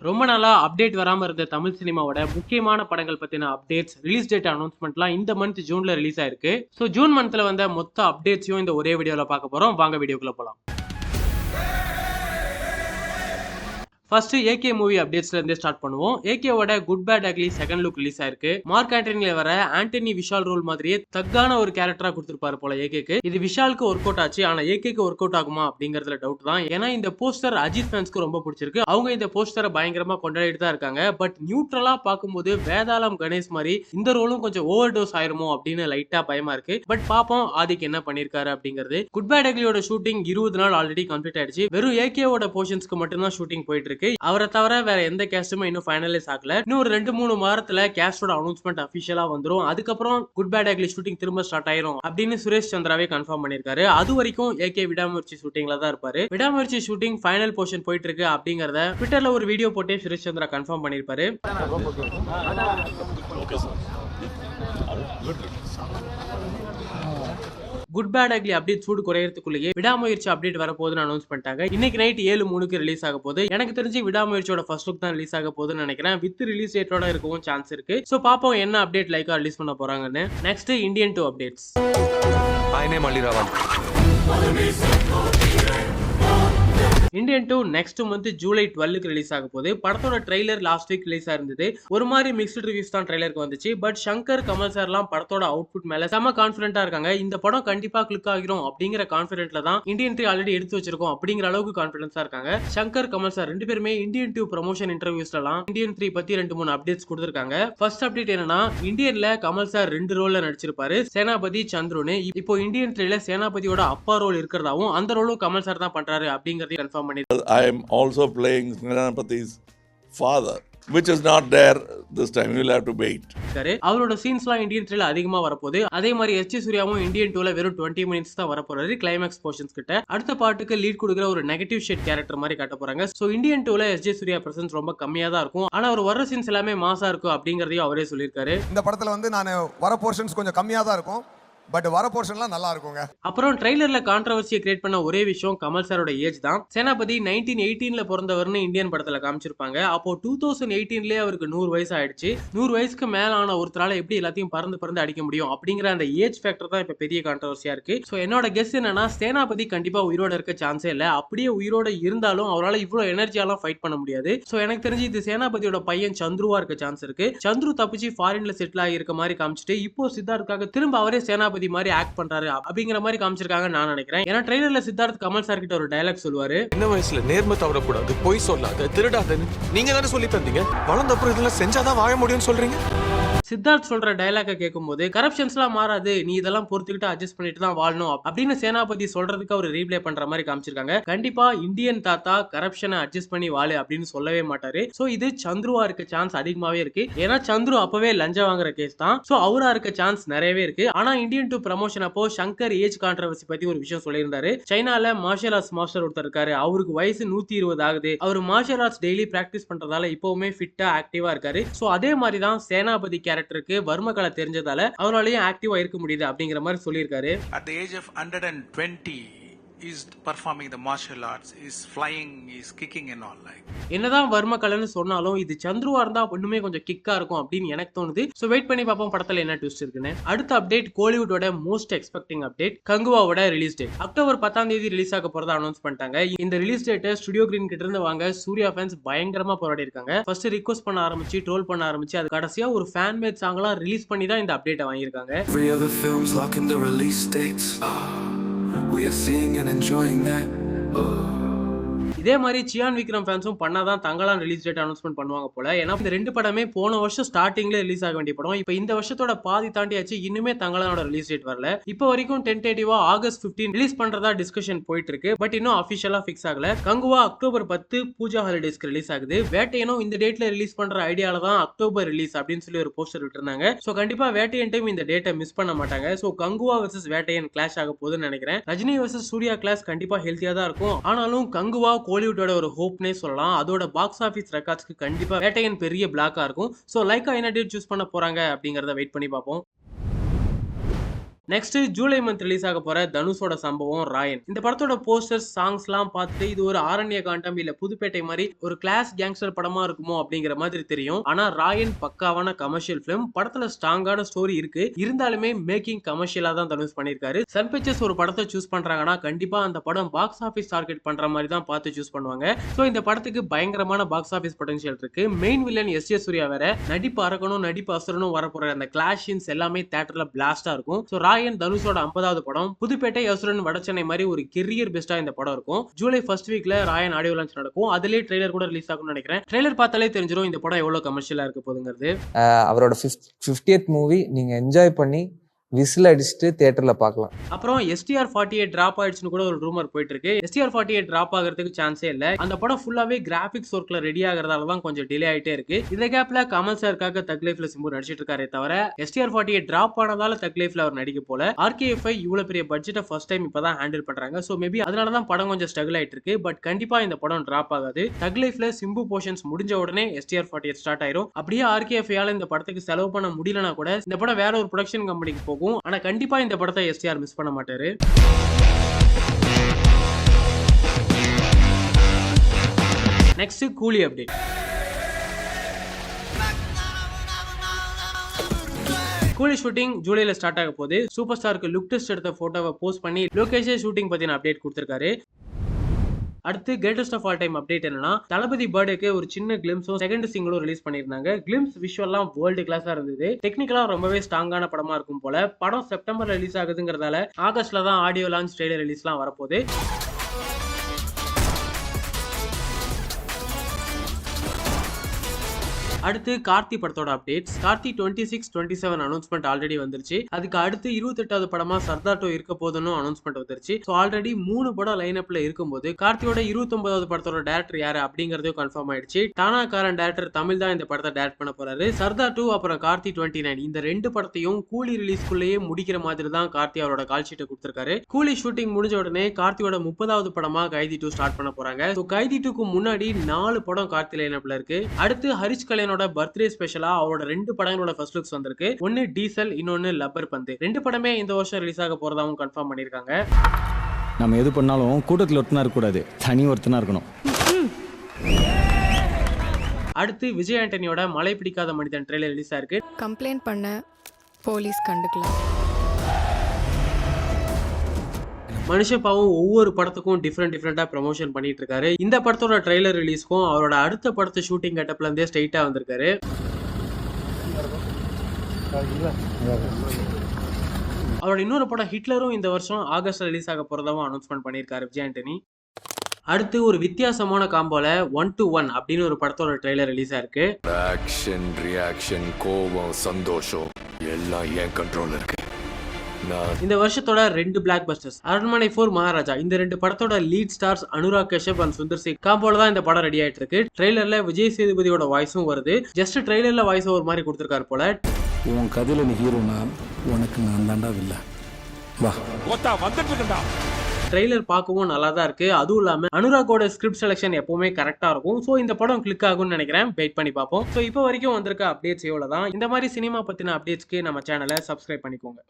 ரொம்ப நாளா அப்டேட் வராம இருந்த தமிழ் சினிமாவோட முக்கியமான படங்கள் பத்தின அப்டேட்ஸ், ரிலீஸ் டேட் அனௌன்ஸ்மெண்ட்லாம் இந்த மந்த் ஜூன்ல ரிலீஸ் ஆயிருக்கு. சோ ஜூன் மந்த்ல வந்த மொத்த அப்டேட்ஸையும் இந்த ஒரே வீடியோல பார்க்க போறோம். வாங்க வீடியோக்குள்ள போலாம். ஃபர்ஸ்ட் ஏகே மூவி அப்டேட்ஸ்ல இருந்தே ஸ்டார்ட் பண்ணுவோம். ஏகேவோட good bad ugly second look release ஆயிருக்கு. மார்க் ஆண்டனில வர ஆண்டனி விஷால் ரோல் மாதிரியே தக்கான ஒரு கேரக்டரா கொடுத்திருப்பாரு போல ஏகேக்கு. இது விஷாலுக்கு ஒர்க் அவுட் ஆச்சு, ஆனா ஏகேக்கு ஒர்க் அவுட் ஆகுமா அப்படிங்கறதுல டவுட் தான். ஏன்னா இந்த போஸ்டர் அஜித் ஃபேன்ஸ்க்கு ரொம்ப பிடிச்சிருக்கு. அவங்க இந்த போஸ்டரை பயங்கரமா கொண்டாடிட்டு தான் இருக்காங்க. பட் நியூட்ரலா பார்க்கும்போது வேதாளம் கணேஷ் மாதிரி இந்த ரோலும் கொஞ்சம் ஓவர் டோஸ் ஆயிருமோ அப்படின்னு லைட்டா பயமா இருக்கு. பட் பாப்போம் ஆதிக் என்ன பண்ணிருக்காரு அப்படிங்கிறது. குட் பேட் அக்லியோட ஷூட்டிங் 20 நாள் ஆல்ரெடி கம்ப்ளீட் ஆயிடுச்சு. வெறும் ஏகேவோட போர்ஷன்ஸ்க்கு மட்டும் தான் ஷூட்டிங் போயிட்டு இருக்கு. அவரை தவிர வேற எந்த கேஸ்டுமே இன்னும் ஃபைனலைஸ் ஆகல. இன்னும் ஒரு 2-3 வாரத்துல கேஸ்டோட அனௌன்ஸ்மெண்ட் அபிஷியலா வந்துரும். அதுக்கப்புறம் குட் பேட் அக்லி ஷூட்டிங் திரும்ப ஸ்டார்ட் ஆயிரும் அப்படின்னு சுரேஷ் சந்திராவே கன்ஃபார்ம் பண்ணிருக்காரு. அது வரைக்கும் ஏகே விடாமுயற்சி ஷூட்டிங்ல தான் இருப்பாரு. விடாமுயற்சி ஷூட்டிங் ஃபைனல் போர்ஷன் போயிட்டு இருக்கு அப்படிங்கறத ட்விட்டர்ல ஒரு வீடியோ போட்டே சுரேஷ் சந்திரா கன்ஃபார்ம் பண்ணிருப்பாரு. குட் பேட் அக்லி அப்டேட் சூடு குறையறதுக்குள்ளேயே விடாமுயற்சி அப்டேட் வரப்போகுதுன்னு அனௌன்ஸ் பண்ணிட்டாங்க. இன்னைக்கு நைட் 7:03 ரிலீஸ் ஆக போகுது. எனக்கு தெரிஞ்சு விடாமுயற்சியோட ஃபர்ஸ்ட் லுக் தான் ரிலீஸ் ஆக போகுதுன்னு நினைக்கிறேன். வித் ரிலீஸ் டேட்டோட இருக்கவும் சான்ஸ் இருக்கு. சோ பாப்போம் என்ன அப்டேட் லைக்கா ரிலீஸ் பண்ண போறாங்கன்னு. Next Indian 2 updates. Indian 2 next month July 12க்கு ரிலீஸ் ஆக போகுது. படத்தோட ட்ரெய்லர் லாஸ்ட் வீக் ரிலீஸ் ஆயிருந்தது. ஒரு மாதிரி மிக்ஸ்டு ரிவ்யூஸ் தான் ட்ரெய்லருக்கு வந்துச்சு. பட் சங்கர் கமல் சார்லாம் படத்தோட அவுட்புட் மேல செம கான்ஃபிடென்ட்டா இருக்காங்க. இந்த படம் கண்டிப்பா கிளிக் ஆகிரும் அப்படிங்கிற கான்ஃபிடென்ட்ல தான் இந்தியன் 3 ஆல்ரெடி எடுத்து வச்சிருக்கோம் அப்படிங்கிற அளவுக்கு கான்ஃபிடன்ஸா இருக்காங்க. சங்கர் கமல் சார் ரெண்டு பேருமே இந்தியன் 2 ப்ரமோஷன் இன்டர்வியூஸ்லாம் இந்தியன் 3 பத்தி 2-3 அப்டேட்ஸ் கொடுத்திருக்காங்க. ஃபர்ஸ்ட் அப்டேட் என்னன்னா, இந்தியன்ல கமல் சார் 2 ரோல்ல நடிச்சிருப்பாரு. சேனாபதி சந்துருன்னு. இப்போ இந்தியன் 3ல சேனாபதியோட அப்பா ரோல் இருக்கிறதாவும் அந்த ரோலும் கமல் சார் தான் பண்றாரு அப்படிங்கறதையும் confirm. I am also playing Senapathi's father, which is not there this time. You will have to wait. அவரோட சீன்ஸ்லாம் இந்தியன் 3ல அதிகமா வரப்போகுது. அதே மாதிரி எஸ்.ஜே. சூர்யாவும் இந்தியன் 2ல வெறும் 20 மினிட்ஸ் தான் வரப்போறாரு கிளைமேக்ஸ் போர்ஷன்ஸ் கிட்ட. அடுத்த பாட்டுக்கு லீட் கொடுக்குற ஒரு நெகட்டிவ் ஷேட் கேரக்டர் மாதிரி காட்ட போறாங்க. சோ இந்தியன் 2ல எஸ்.ஜே. சூர்யா பிரசன்ஸ் ரொம்ப கம்மியா தான் இருக்கும். ஆனா அவர் வர சீன்ஸ் எல்லாமே மாசா இருக்கும் அப்படிங்கறதையும் அவரே சொல்லியிருக்காரு. இந்த படத்துல வந்து நான் வர போர்ஷன்ஸ் கொஞ்சம் கம்மியா தான் இருக்கும். பட் வர போர்ஷன்லாம் நல்லா இருக்குங்க. அப்புறம் ட்ரெய்லர்ல கான்ட்ரோவர்சியை கிரியேட் பண்ண ஒரே விஷயம் கமல் சாரோட ஏஜ் தான். சேனாபதி 1918ல பிறந்தவர்னு இந்தியன் படத்துல காமிச்சிருப்பாங்க. அப்போ 2018லயே அவருக்கு 100 வயசு ஆயிடுச்சு. 100 வயசுக்கு மேல ஆன ஒருத்தரால எப்படி எல்லாத்தையும் பறந்து அடிக்க முடியும் அப்படிங்கிற அந்த ஏஜ் ஃபேக்டர் தான் இப்ப பெரிய கான்ட்ரோவர்சியா இருக்கு. சோ என்னோட கெஸ் என்னன்னா, சேனாபதி கண்டிப்பா உயிரோட இருக்க சான்ஸே இல்ல. அப்படியே உயிரோட இருந்தாலும் அவரால் இவ்வளவு எனர்ஜியாலாம் ஃபைட் பண்ண முடியாது. சோ எனக்கு தெரிஞ்சு இது சேனாபதியோட பையன் சந்துருவா இருக்க சான்ஸ் இருக்கு. சந்துரு தப்பிச்சு ஃபாரின்ல செட்டில் ஆகி இருக்க மாதிரி காமிச்சிட்டு இப்போ சித்தார்த்துக்காக திரும்ப அவரே சேனாபதி மாதிரி ஆக்ட் பண்றாரு அப்படிங்கிற மாதிரி காமிச்சிருக்காங்க நான் நினைக்கிறேன். ஏன்னா ட்ரெய்லர்ல சித்தார்த் கமல் சார் கிட்ட ஒரு டயலாக் சொல்லுவாரு. என்ன வயசுல நேர்மை தவறக்கூடாது, பொய் சொல்லாத, திருடாதன்னு நீங்க தானே சொல்லி தந்தீங்க. வளர்ந்த அப்புறம் இதெல்லாம் செஞ்சாதான் வாழ முடியும்னு சொல்றீங்க. சித்தார்த் சொல்ற டயலாக கேட்கும்போது கரப்ஷன்ஸ்லாம் மாறாது, நீ இதெல்லாம் பொறுத்துக்கிட்டு அட்ஜஸ்ட் பண்ணிட்டு தான் வாழணும் அப்படின்னு சேனாபதி சொல்றதுக்கு அவர் ரீப்ளே பண்ற மாதிரி காமிச்சிருக்காங்க. கண்டிப்பா இந்தியன் தாத்தா கரப்ஷனை அட்ஜஸ்ட் பண்ணி வாழு அப்படின்னு சொல்லவே மாட்டாரு. சோ இது சந்துருவா இருக்க சான்ஸ் அதிகமாவே இருக்கு. ஏன்னா சந்துரு அப்பவே லஞ்சம் வாங்குற கேஸ் தான். சோ அவரா இருக்க சான்ஸ் நிறையவே இருக்கு. ஆனா இந்தியன் 2 ப்ரமோஷன் அப்போ சங்கர் ஏஜ் கான்ட்ரோவர்சி பத்தி ஒரு விஷயம் சொல்லியிருந்தாரு. சைனால மார்ஷல் ஆர்ட்ஸ் மாஸ்டர் ஒருத்தர் இருக்காரு. அவருக்கு வயசு 120 ஆகுது. அவர் மார்ஷல் ஆர்ட்ஸ் டெய்லி பிராக்டிஸ் பண்றதால இப்பவுமே ஃபிட்டா ஆக்டிவா இருக்காரு. சோ அதே மாதிரி தான் சேனாபதி கேரக்டருக்கு வர்மகலை தெரிஞ்சதால அவராலையும் ஆக்டிவா இருக்க முடியுது அப்படிங்கிற மாதிரி சொல்லியிருக்காரு. At the age of 120 is performing the martial arts, is flying, is kicking and all like. என்னதான் வர்மகலைன்னு சொன்னாலும் இது சந்துருவா இருந்தா இன்னுமே கொஞ்சம் கிக்கா இருக்கும் அப்படின்னு எனக்கு தோணுது. சோ வெயிட் பண்ணி பாப்போம் படத்துல என்ன ட்விஸ்ட் இருக்குன்னு. அடுத்த அப்டேட் கோலிவுட்டோட மோஸ்ட் எக்ஸ்பெக்டிங் அப்டேட் கங்குவாவோட ரிலீஸ் டேட். அக்டோபர் 10ஆம் தேதி ரிலீஸ் ஆக போறதா அனௌன்ஸ் பண்ணிட்டாங்க. இந்த ரிலீஸ் டேட்டை ஸ்டுடியோ கிரீன் கிட்ட இருந்து வாங்க சூர்யா ஃபேன்ஸ் பயங்கரமா போராடி இருக்காங்க. ஃபர்ஸ்ட் ரிக்வெஸ்ட் பண்ண ஆரம்பிச்சு ட்ரோல் பண்ண ஆரம்பிச்சு அது கடைசியா ஒரு ஃபேன் மேட் சாங்லாம் ரிலீஸ் பண்ணி தான் இந்த அப்டேட்டை வாங்கியிருக்காங்க. We are seeing and enjoying that. இதே மாதிரி சியான் விக்ரம் ஃபேன்ஸும் பண்ணாதான் தங்களான் ரிலீஸ் டேட் அனௌன்ஸ்மெண்ட் பண்ணுவாங்க போல. ஏன்னா இந்த ரெண்டு படமே போன வருஷம் ஸ்டார்டிங்ல ரிலீஸ் ஆக வேண்டிய படம். இப்போ இந்த வருஷத்தோட பாதி தாண்டியாச்சு, இன்னுமே தங்களானோட ரிலீஸ் டேட் வரல. இப்போ வரைக்கும் டென்டேட்டிவா ஆகஸ்ட் 15 ரிலீஸ் பண்றதா டிஸ்கஷன் போயிட்டு இருக்கு. பட் இன்னும் அபிஷியலா ஃபிக்ஸ் ஆகல. கங்குவா அக்டோபர் 10 பூஜா ஹாலிடேஸ்க்கு ரிலீஸ் ஆகுது. வேட்டையனும் இந்த டேட்ல ரிலீஸ் பண்ற ஐடியால தான் அக்டோபர் ரிலீஸ் அப்படின்னு சொல்லி ஒரு போஸ்டர் விட்டுருந்தாங்க. சோ கண்டிப்பா வேட்டையன் டைம் இந்த டேட்டை மிஸ் பண்ண மாட்டாங்க. So Kanguva versus Vettaiyan clash ஆக போகுதுன்னு நினைக்கிறேன். ரஜினி வர்சஸ் சூர்யா கிளாஸ் கண்டிப்பா ஹெல்த்தியா தான் இருக்கும். ஆனாலும் கங்குவா கோலிவுட்டோட ஒரு ஹோப்னே சொல்லலாம். அதோட பாக்ஸ் ஆபீஸ் ரெக்கார்ட்ஸ்க்கு கண்டிப்பா வேட்டையன் பெரிய பிளாக்கா இருக்கும். சோ லைக்கா என்ன டேட் சூஸ் பண்ண போறாங்க அப்படிங்கறத வெயிட் பண்ணி பார்ப்போம். நெக்ஸ்ட் ஜூலை மந்த் ரிலீஸ் ஆக போற தனுஷோட சம்பவம் ராயன். இந்த படத்தோட போஸ்டர்ஸ் சாங்ஸ் எல்லாம் பார்த்துட்டு இது ஒரு ஆரண்ய காண்டம் இல்ல புதுப்பேட்டை மாதிரி ஒரு கிளாஸ் கேங்ஸ்டர் படமா இருக்குமோ அப்படிங்கிற மாதிரி தெரியும். ஆனா ராயன் பக்காவான கமர்ஷியல் பிலிம். படத்துல ஸ்ட்ராங்கான ஸ்டோரி இருக்கு, இருந்தாலுமே மேக்கிங் கமர்ஷியலா தான் தனுஷ் பண்ணிருக்காரு. சன் பிக்சர்ஸ் ஒரு படத்தை சூஸ் பண்றாங்கன்னா கண்டிப்பா அந்த படம் பாக்ஸ் ஆபீஸ் டார்கெட் பண்ற மாதிரி தான் பார்த்து சூஸ் பண்ணுவாங்க. சோ இந்த படத்துக்கு பயங்கரமான பாக்ஸ் ஆபீஸ் பொட்டன்ஷியல் இருக்கு. Main villain SJ. சூர்யா வேற, நடிப்பு அரக்கணும் நடிப்பு அசுரனும் வரப்போற அந்த கிளாஷ் சீன்ஸ் எல்லாமே தியேட்டர்ல பிளாஸ்டா இருக்கும். சோ ராயன் தனுஷோட 50வது படம். புதுப்பேட்டை அசுரன் வடச்சென்னை மாதிரி ஒரு கெரியர் பெஸ்டா இந்த படம் இருக்கும். ஜூலை ஃபர்ஸ்ட் வீக்ல ராயன் ஆடியோ லான்ச் நடக்கும். அதுலயே ட்ரெய்லர் கூட ரிலீஸ் ஆகும்னு நினைக்கிறேன். ட்ரெய்லர் பார்த்தாலே தெரிஞ்சிடும் இந்த படம் எவ்வளவு கமர்ஷியலா இருக்க போகுதுங்கிறது. அவரோட 50th மூவி நீங்க என்ஜாய் பண்ணி விசில் அடிச்சுட்டு தியேட்டர்ல பார்க்கலாம். அப்புறம் STR48 டிராப் ஆயிடுச்சுன்னு கூட ஒரு ரூமர் போயிட்டு இருக்கு. STR48 டிராப் ஆகிறதுக்கு சான்ஸே இல்ல. அந்த படம் ஃபுல்லாவே கிராபிக்ஸ் ஒர்க்ல ரெடி ஆகிறதால தான் கொஞ்சம் டிலே ஆயிட்டே இருக்கு. இந்த கேப்ல கமல் சாருக்காக தக் லைஃப்ல சிம்பு நடிச்சிட்டு இருக்காரே தவிர STR48 டிராப் ஆனதால தக் லைஃப்ல அவர் நடிக்க போல. RKFI இவ்வளவு பெரிய பட்ஜெட்டை ஃபர்ஸ்ட் டைம் இப்பதான் ஹேண்டில் பண்றாங்க. சோ மேபி அதனால தான் படம் கொஞ்சம் ஸ்ட்ரகிள் ஆயிட்டு இருக்கு. பட் கண்டிப்பா இந்த படம் டிராப் ஆகாது. தக் லைஃப்ல சிம்பு போர்ஷன்ஸ் முடிஞ்ச உடனே STR48 ஸ்டார்ட் ஆயிரும். அப்படியே RKFI ஆல இந்த படத்துக்கு செலவு பண்ண முடியலனா கூட இந்த படம் வேற ஒரு ப்ரொடக்ஷன் கம்பெனிக்கு போகும். ஆனா கண்டிப்பா இந்த படத்தை STR மிஸ் பண்ண மாட்டாரு. நெக்ஸ்ட் கூலி அப்டேட். கூலி ஷூட்டிங் ஜூலைல ஸ்டார்ட் ஆக போகுது. சூப்பர் ஸ்டாருக்கு லுக் டெஸ்ட் எடுத்த போட்டோவை போஸ்ட் பண்ணி லோகேஷ் ஷூட்டிங் பத்தின அப்டேட் கொடுத்திருக்காரு. அடுத்து greatest of all time update என்னன்னா, தளபதி பர்த்டேக்கு ஒரு சின்ன கிளிம்ஸும் செகண்ட் சிங்கிளும் ரிலீஸ் பண்ணிருந்தாங்க. கிளிம்ஸ் விஷுவல்லாம் வேர்ல்டு கிளாஸா இருந்தது. டெக்னிக்கலா ரொம்பவே ஸ்ட்ராங்கான படமா இருக்கும் போல. படம் செப்டம்பர்ல ரிலீஸ் ஆகுதுங்கிறதால ஆகஸ்ட்ல தான் ஆடியோ லான்ச் ட்ரெய்லர் ரிலீஸ்லாம் வரப்போகுது. அடுத்து கார்த்தி படத்தோட அப்டேட்ஸ். கார்த்தி 26, 27 அனௌன்ஸ்மெண்ட் ஆல்ரெடி வந்துருச்சு. அதுக்கு அடுத்து 28வது படமா சர்தார் 2 இருக்க போதுன்னு அனௌன்ஸ்மெண்ட் வந்துருச்சு. ஸோ ஆல்ரெடி 3 படம் லைனப்ல இருக்கும்போது கார்த்தியோட 29வது படத்தோட டேரக்டர் யாரு அப்படிங்கறதையும் கன்ஃபார்ம் ஆயிடுச்சு. டானாக்காரன் டேரக்டர் தமிழ் தான் இந்த படத்தை டைரக்ட் பண்ண போறாரு. சர்தார் 2 அப்புறம் கார்த்தி 29 இந்த 2 படத்தையும் கூலி ரிலீஸ்க்குள்ளேயே முடிக்கிற மாதிரி தான் கார்த்தி அவரோட கால் ஷீட்டை கொடுத்திருக்காரு. கூலி ஷூட்டிங் முடிஞ்ச உடனே கார்த்தியோட 30வது படமா கைதி 2 ஸ்டார்ட் பண்ண போறாங்க. ஸோ கைதி 2க்கு முன்னாடி 4 படம் கார்த்தி லைனப்ல இருக்கு. அடுத்து ஹரிஷ் கல்யாணோட பர்த்டே ஸ்பெஷலா அவரோட 2 படங்களோட ஃபர்ஸ்ட் லுக்ஸ் வந்திருக்கு. ஒன்னு டீசல், இன்னொன்னு லப்பர் பந்து. 2 படமே இந்த வருஷம் ரிலீஸ் ஆக போறதாவும் கன்ஃபார்ம் பண்ணிருக்காங்க. நம்ம எது பண்ணாலும் கூட்டத்தில் ஒருத்தனா இருக்க கூடாது, தனி ஒருத்தனா இருக்கணும். அடுத்து விஜய் ஆண்டனியோட மழை பிடிக்காத மனிதன் ட்ரெய்லர் ரிலீஸ் ஆயிருக்கு. கம்ப்ளைண்ட் பண்ண போலீஸ் கண்டுக்கல. மனுஷ பாவம் ஒவ்வொரு படத்துக்கும் டிஃப்ரெண்டா ப்ரமோஷன் பண்ணிட்டு இருக்காரு. இந்த படத்தோட ட்ரெய்லர் ரிலீஸ்க்கும் அவரோட அடுத்த படத்தை ஷூட்டிங் கட்டப்ல இருந்தே ஸ்ட்ரைட்டா வந்திருக்காரு. அவரோட இன்னொரு படம் ஹிட்லரும் இந்த வருஷம் ஆகஸ்ட்ல ரிலீஸ் ஆக போறதாவும் அனௌன்ஸ்மெண்ட் பண்ணியிருக்காரு விஜய் ஆண்டனி. அடுத்து ஒரு வித்தியாசமான காம்போல 1 to 1 அப்படின்னு ஒரு படத்தோட ட்ரெய்லர் ரிலீஸ் ஆயிருக்கு. ஆக்ஷன், ரியாக்ஷன், கோபம், சந்தோஷம் எல்லாம் என் கண்ட்ரோல்ல இருக்கு. இந்த வருஷத்தோட 2 பிளாக் பஸ்டர்ஸ் அரண்மனை 4, மகாராஜா இந்த 2 படத்தோட lead stars Anurag Kashyap and Sundar C காம்போல தான் இந்த படம் ரெடி ஆயிட்டு இருக்கு. ட்ரெய்லர்ல விஜய் சேதுபதியோட வாய்ஸும் வருது. ஜஸ்ட் ட்ரெய்லர்ல வாய்ஸ் ஓவர் மாதிரி கொடுத்திருக்காரு போல. உன் கதையில நீ ஹீரோனா, உனக்கு நான் தாண்டா வில்ல. வா ஓத்தா வந்துட்டு இருக்கடா. ட்ரெய்லர் பார்க்கவும் நல்லா தான் இருக்கு. அதுவும் இல்லாம அனுராகோட ஸ்கிரிப்ட் செலக்ஷன் எப்பவுமே கரெக்டா இருக்கும். சோ இந்த படம் கிளிக் ஆகும்னு நினைக்கிறேன். வெயிட் பண்ணி பார்ப்போம். சோ இப்போ வரைக்கும் வந்திருக்க அப்டேட்ஸ் இவ்வளவுதான். இந்த மாதிரி சினிமா பத்தின அப்டேட்ஸ்க்கு நம்ம சேனலை சப்ஸ்கிரைப் பண்ணிக்கோங்க.